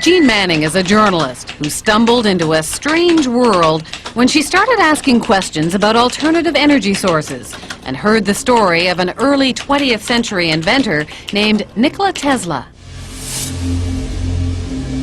Jean Manning is a journalist who stumbled into a strange world when she started asking questions about alternative energy sources and heard the story of an early 20th century inventor named Nikola Tesla.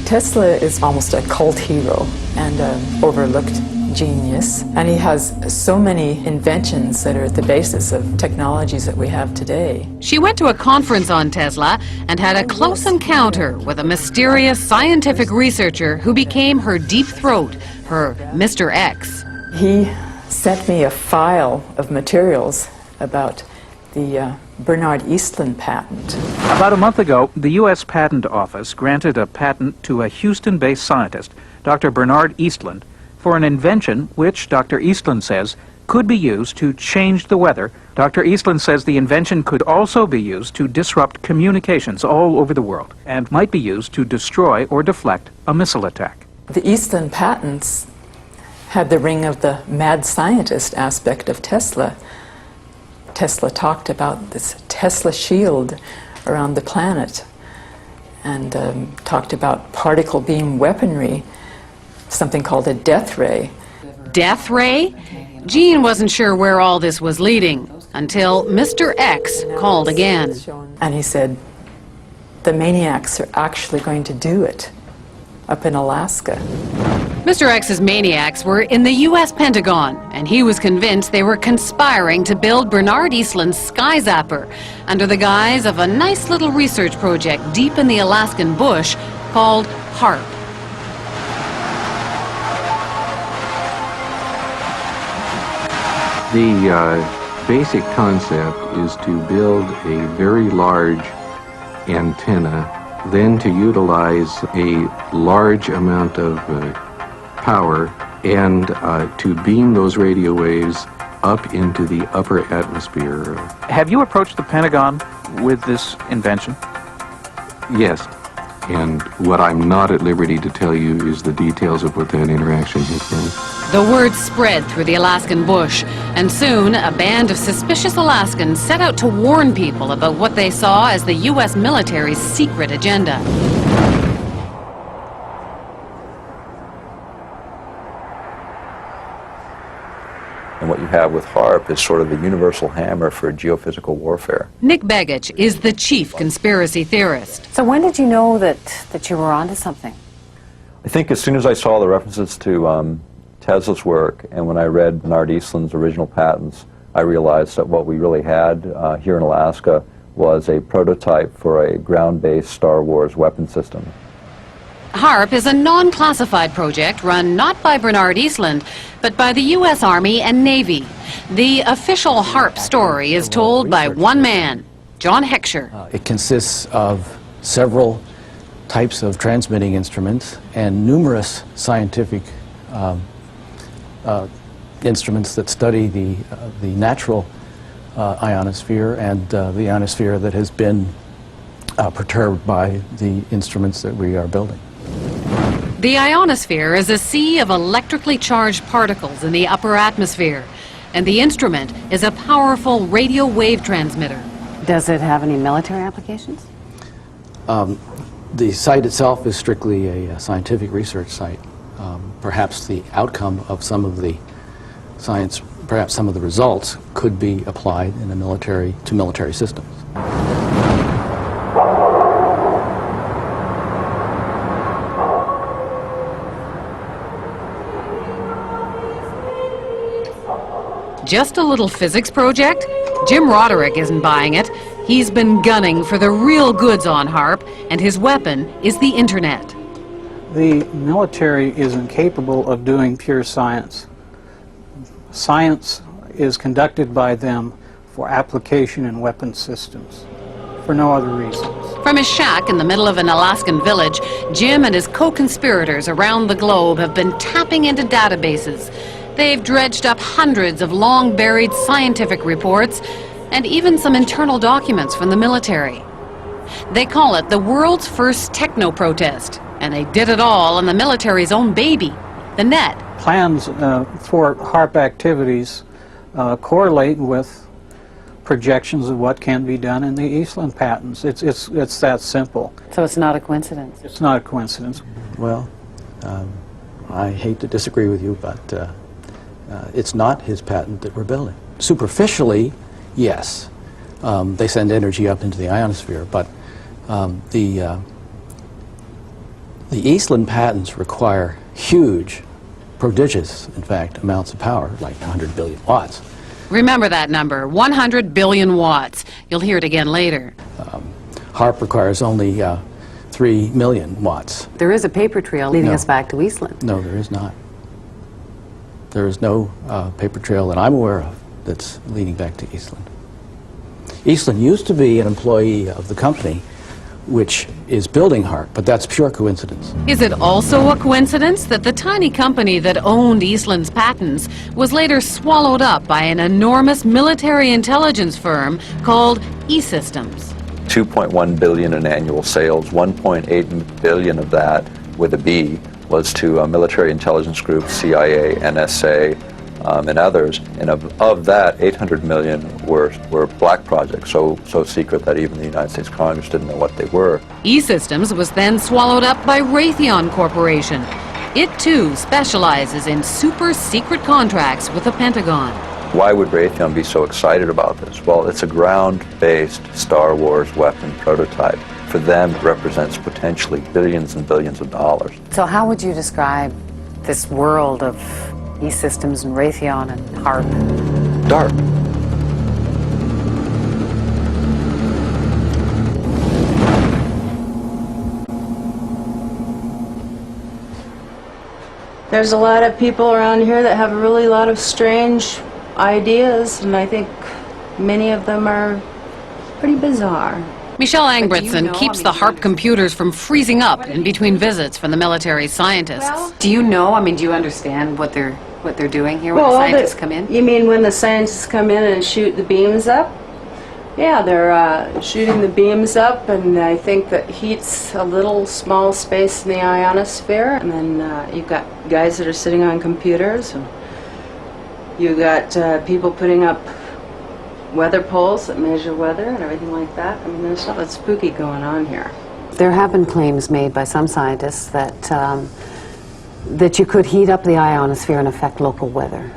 Tesla is almost a cult hero and an overlooked genius, and he has so many inventions that are at the basis of technologies that we have today. She went to a conference on Tesla and had a close encounter with a mysterious scientific researcher who became her deep throat, her Mr. X. He sent me a file of materials about the Bernard Eastlund patent. About a month ago, the U.S. Patent Office granted a patent to a Houston-based scientist, Dr. Bernard Eastlund, for an invention which Dr. Eastlund says could be used to change the weather. Dr. Eastlund says the invention could also be used to disrupt communications all over the world and might be used to destroy or deflect a missile attack. The Eastlund patents had the ring of the mad scientist aspect of Tesla. Tesla talked about this Tesla shield around the planet and talked about particle beam weaponry, something called a death ray. Death ray? Jean wasn't sure where all this was leading until Mr. X called again. And he said, the maniacs are actually going to do it up in Alaska. Mr. X's maniacs were in the U.S. Pentagon, and he was convinced they were conspiring to build Bernard Eastlund's Sky Zapper under the guise of a nice little research project deep in the Alaskan bush called HAARP. The basic concept is to build a very large antenna, then to utilize a large amount of power and to beam those radio waves up into the upper atmosphere. Have you approached the Pentagon with this invention? Yes, and what I'm not at liberty to tell you is the details of what that interaction has been. The word spread through the Alaskan bush, and soon a band of suspicious Alaskans set out to warn people about what they saw as the U.S. military's secret agenda. And what you have with HAARP is sort of the universal hammer for geophysical warfare. Nick Begich is the chief conspiracy theorist. So when did you know that you were onto something? I think as soon as I saw the references to Tesla's work, and when I read Bernard Eastlund's original patents, I realized that what we really had here in Alaska was a prototype for a ground-based Star Wars weapon system. HAARP is a non-classified project run not by Bernard Eastlund, but by the U.S. Army and Navy. The official HAARP story is told by one man, John Heckscher. It consists of several types of transmitting instruments and numerous scientific instruments that study the natural ionosphere and the ionosphere that has been perturbed by the instruments that we are building. The ionosphere is a sea of electrically charged particles in the upper atmosphere, and the instrument is a powerful radio wave transmitter. Does it have any military applications? The site itself is strictly a scientific research site. Perhaps the outcome of some of the science, perhaps some of the results, could be applied in to military systems. Just a little physics project? Jim Roderick isn't buying it. He's been gunning for the real goods on HAARP, and his weapon is the internet. The military is incapable of doing pure science. Science is conducted by them for application in weapon systems, for no other reasons. From his shack in the middle of an Alaskan village, Jim and his co-conspirators around the globe have been tapping into databases. They've dredged up hundreds of long-buried scientific reports and even some internal documents from the military. They call it the world's first techno-protest, and they did it all on the military's own baby, the net. Plans for HAARP activities correlate with projections of what can be done in the Eastland patents. It's that simple. So it's not a coincidence. It's not a coincidence. Well, I hate to disagree with you, but it's not his patent that we're building. Superficially, yes. They send energy up into the ionosphere, but the Eastland patents require huge, prodigious, in fact, amounts of power, like 100 billion watts. Remember that number, 100 billion watts. You'll hear it again later. HAARP requires only 3 million watts. There is a paper trail leading No. us back to Eastland. No, there is not. There is no paper trail that I'm aware of that's leading back to Eastland. Eastland used to be an employee of the company which is building HAARP, but that's pure coincidence. Is it also a coincidence that the tiny company that owned Eastland's patents was later swallowed up by an enormous military intelligence firm called E-Systems? 2.1 billion in annual sales, 1.8 billion of that, with a B, was to military intelligence groups, CIA, NSA, and others. And of that, 800 million were black projects, so secret that even the United States Congress didn't know what they were. E-Systems was then swallowed up by Raytheon Corporation. It too specializes in super secret contracts with the Pentagon. Why would Raytheon be so excited about this? Well, it's a ground-based Star Wars weapon prototype. For them, it represents potentially billions and billions of dollars. So how would you describe this world of E-Systems and Raytheon and HAARP? Dark. There's a lot of people around here that have a really lot of strange ideas, and I think many of them are pretty bizarre. Michelle Angbritson keeps the HAARP computers from freezing up in between visits from the military scientists. Do you know, do you understand what they're doing here when the scientists come in? You mean when the scientists come in and shoot the beams up? Yeah, they're shooting the beams up, and I think that heats a little small space in the ionosphere, and then you've got guys that are sitting on computers, and you've got people putting up weather poles that measure weather and everything like that. I mean, there's something spooky going on here. There have been claims made by some scientists that that you could heat up the ionosphere and affect local weather.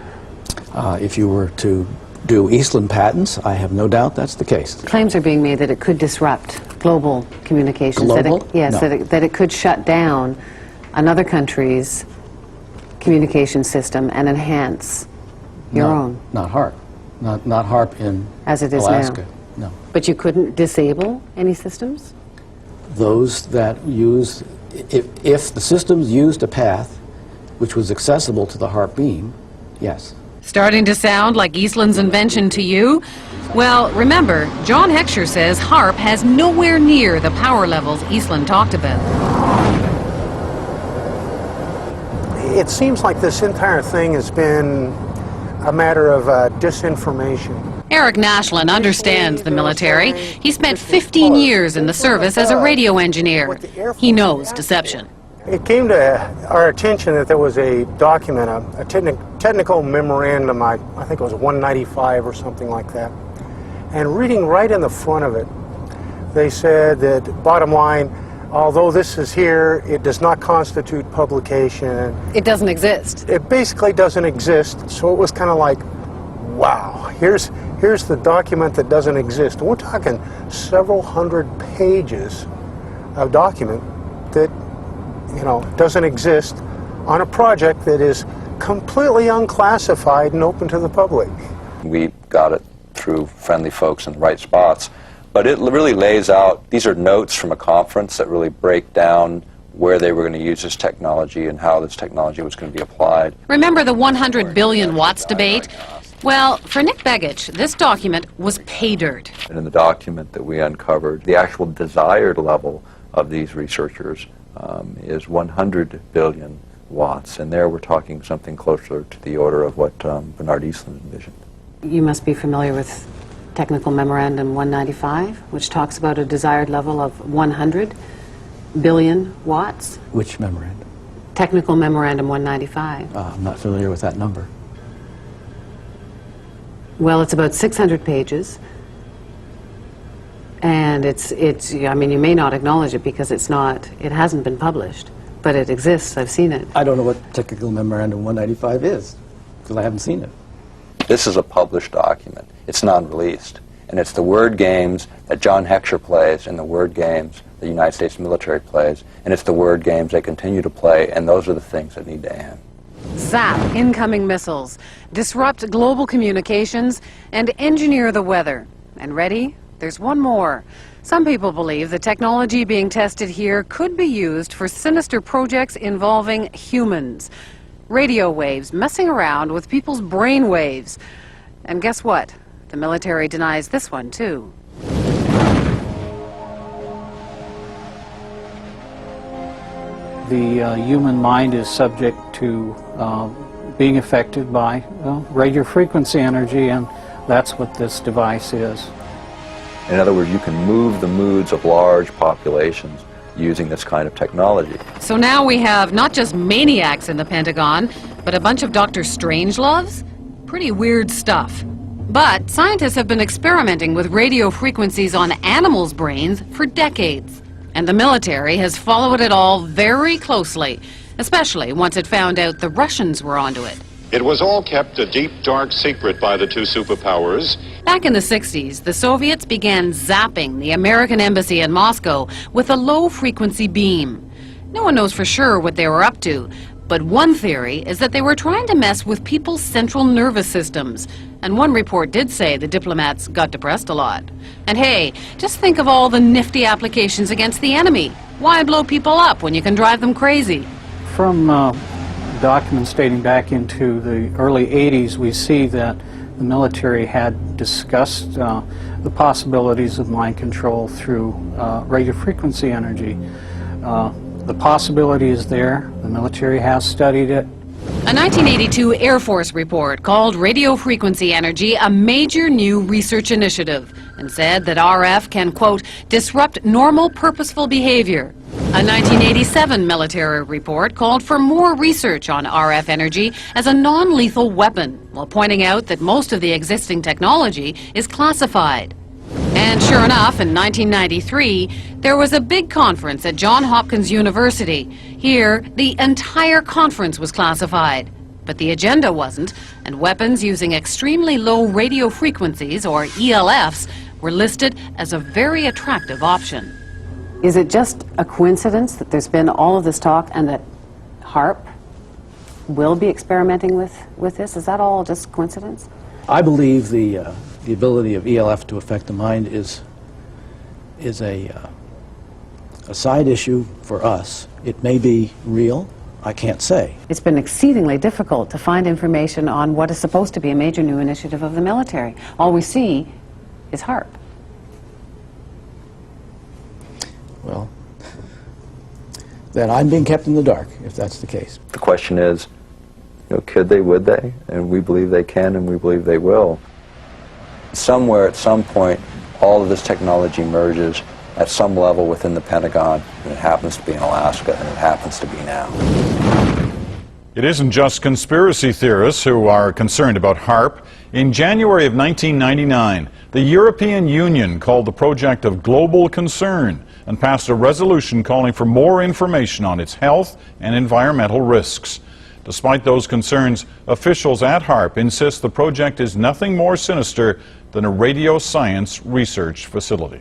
If you were to do Eastland patents, I have no doubt that's the case. Claims are being made that it could disrupt global communications. Global? Yes, No. that it could shut down another country's communication system and enhance your own. Not HAARP. Not HAARP in As it is Alaska. now. No. But you couldn't disable any systems? Those that use, if the systems used a path which was accessible to the HAARP beam, yes. Starting to sound like Eastland's invention to you? Well, remember, John Heckscher says HAARP has nowhere near the power levels Eastland talked about. It seems like this entire thing has been a matter of disinformation. Eric Nashland understands the military. He spent 15 years in the service as a radio engineer. He knows deception. It came to our attention that there was a document, a technical memorandum, I think it was 195 or something like that. And reading right in the front of it, they said that, bottom line, although this is here, it does not constitute publication. It doesn't exist. It basically doesn't exist, so it was kind of like, wow, here's the document that doesn't exist. We're talking several hundred pages of document that, doesn't exist on a project that is completely unclassified and open to the public. We got it through friendly folks in the right spots, but it really lays out, these are notes from a conference that really break down where they were going to use this technology and how this technology was going to be applied. Remember the 100 billion watts debate? Well, for Nick Begich, this document was pay dirt. And in the document that we uncovered, the actual desired level of these researchers is 100 billion watts, and there we're talking something closer to the order of what Bernard Eastland envisioned. You must be familiar with Technical Memorandum 195, which talks about a desired level of 100 billion watts. Which memorandum? Technical Memorandum 195. I'm not familiar with that number. Well, it's about 600 pages. And I mean, you may not acknowledge it because it hasn't been published, but it exists. I've seen it. I don't know what Technical Memorandum 195 is, because I haven't seen it. This is a published document. It's non-released. And it's the word games that John Heckscher plays and the word games the United States military plays, and it's the word games they continue to play, and those are the things that need to end. Zap incoming missiles, disrupt global communications, and engineer the weather. And ready? There's one more. Some people believe the technology being tested here could be used for sinister projects involving humans. Radio waves messing around with people's brain waves. And guess what? The military denies this one, too. The human mind is subject to being affected by radio frequency energy, and that's what this device is. In other words, you can move the moods of large populations using this kind of technology. So now we have not just maniacs in the Pentagon, but a bunch of Dr. Strangeloves? Pretty weird stuff. But scientists have been experimenting with radio frequencies on animals' brains for decades. And the military has followed it all very closely, especially once it found out the Russians were onto it. It was all kept a deep, dark secret by the two superpowers. Back in the 60s, the Soviets began zapping the American embassy in Moscow with a low-frequency beam. No one knows for sure what they were up to, but one theory is that they were trying to mess with people's central nervous systems. And one report did say the diplomats got depressed a lot. And hey, just think of all the nifty applications against the enemy. Why blow people up when you can drive them crazy? From documents dating back into the early 80s, we see that the military had discussed the possibilities of mind control through radio frequency energy. The possibility is there. The military has studied it. A 1982 Air Force report called radio frequency energy a major new research initiative and said that RF can, quote, disrupt normal purposeful behavior. A 1987 military report called for more research on RF energy as a non-lethal weapon, while pointing out that most of the existing technology is classified. And sure enough, in 1993, there was a big conference at Johns Hopkins University. Here, the entire conference was classified. But the agenda wasn't, and weapons using extremely low radio frequencies, or ELFs, were listed as a very attractive option. Is it just a coincidence that there's been all of this talk and that HAARP will be experimenting with this? Is that all just coincidence? I believe the ability of ELF to affect the mind is a side issue for us. It may be real. I can't say. It's been exceedingly difficult to find information on what is supposed to be a major new initiative of the military. All we see is HAARP. Well, then I'm being kept in the dark, if that's the case. The question is, could they, would they? And we believe they can, and we believe they will. Somewhere, at some point, all of this technology merges at some level within the Pentagon, and it happens to be in Alaska, and it happens to be now. It isn't just conspiracy theorists who are concerned about HAARP. In January of 1999, the European Union called the project of global concern and passed a resolution calling for more information on its health and environmental risks. Despite those concerns, officials at HAARP insist the project is nothing more sinister than a radio science research facility.